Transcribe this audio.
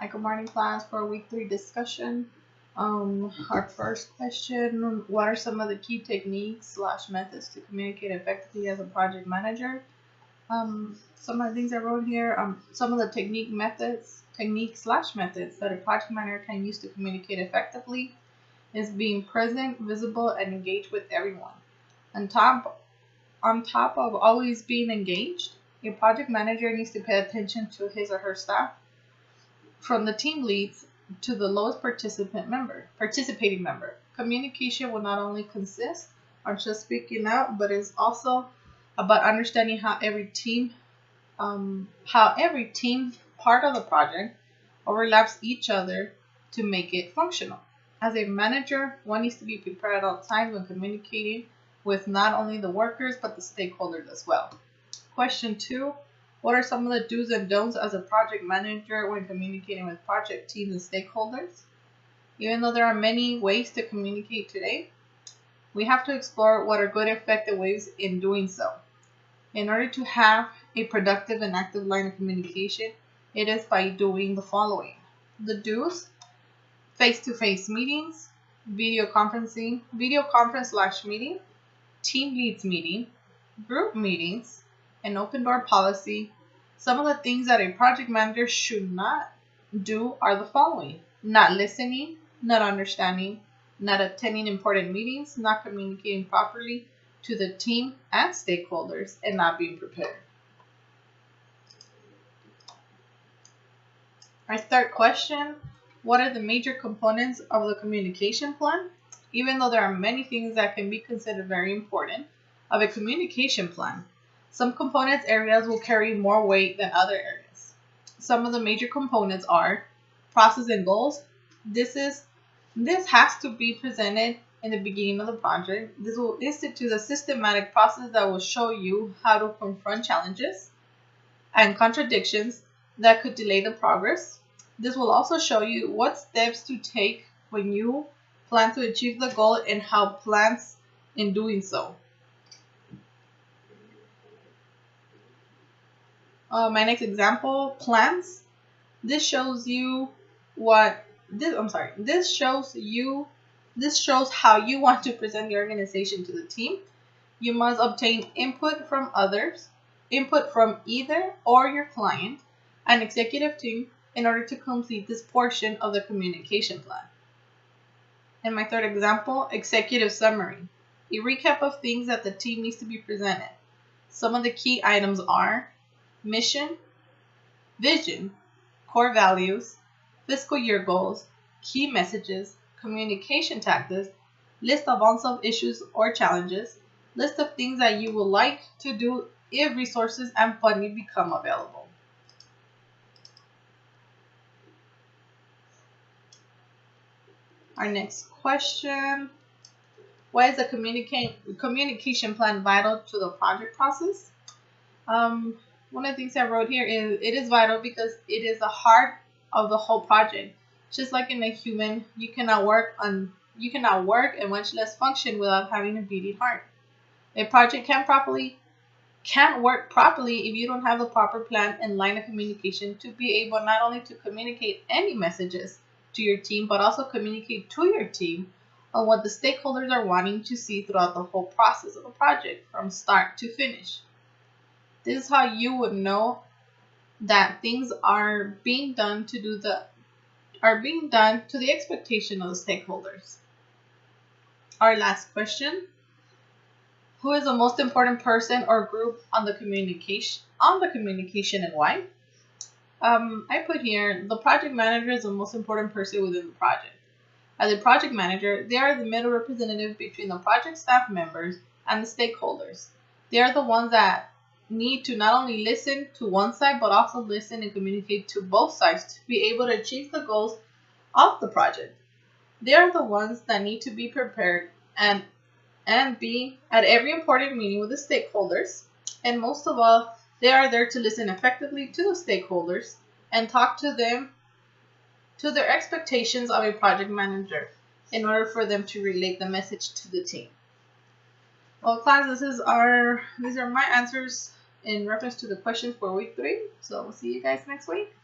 Hi, good morning, class. For week 3 discussion, our first question: what are some of the key techniques/methods to communicate effectively as a project manager? Some of the things I wrote here. Some of the techniques/methods that a project manager can use to communicate effectively is being present, visible, and engaged with everyone. On top of always being engaged, a project manager needs to pay attention to his or her staff, from the team leads to the lowest participating member. Communication will not only consist on just speaking out, but is also about understanding how every team part of the project overlaps each other to make it functional. As a manager, one needs to be prepared at all times when communicating with not only the workers but the stakeholders as well. Question 2. What are some of the do's and don'ts as a project manager when communicating with project teams and stakeholders? Even though there are many ways to communicate today, we have to explore what are good, effective ways in doing so. In order to have a productive and active line of communication, it is by doing the following. The do's: face-to-face meetings, video conference/meeting, team leads meeting, group meetings, an open door policy. Some of the things that a project manager should not do are the following: not listening, not understanding, not attending important meetings, not communicating properly to the team and stakeholders, and not being prepared. Our third question: what are the major components of the communication plan? Even though there are many things that can be considered very important of a communication plan, some components areas will carry more weight than other areas. Some of the major components are process and goals. This has to be presented in the beginning of the project. This will institute a systematic process that will show you how to confront challenges and contradictions that could delay the progress. This will also show you what steps to take when you plan to achieve the goal and how plans in doing so. My next example, plans. This shows how you want to present the organization to the team. You must obtain input from others, input from either or your client and executive team in order to complete this portion of the communication plan. And my third example, executive summary. A recap of things that the team needs to be presented. Some of the key items are mission, vision, core values, fiscal year goals, key messages, communication tactics, list of unsolved issues or challenges, list of things that you would like to do if resources and funding become available. Our next question: why is the communication plan vital to the project process? One of the things I wrote here is it is vital because it is the heart of the whole project. Just like in a human, you cannot work and much less function without having a beating heart. A project can't work properly if you don't have the proper plan and line of communication to be able not only to communicate any messages to your team, but also communicate to your team on what the stakeholders are wanting to see throughout the whole process of the project from start to finish. This is how you would know that things are being done to the expectation of the stakeholders. Our last question: who is the most important person or group on the communication and why? I put here the project manager is the most important person within the project. As a project manager, they are the middle representative between the project staff members and the stakeholders. They are the ones that need to not only listen to one side, but also listen and communicate to both sides to be able to achieve the goals of the project. They are the ones that need to be prepared and be at every important meeting with the stakeholders. And most of all, they are there to listen effectively to the stakeholders and talk to them to their expectations of a project manager in order for them to relate the message to the team. Well, class, these are my answers in reference to the questions for week 3. So we'll see you guys next week.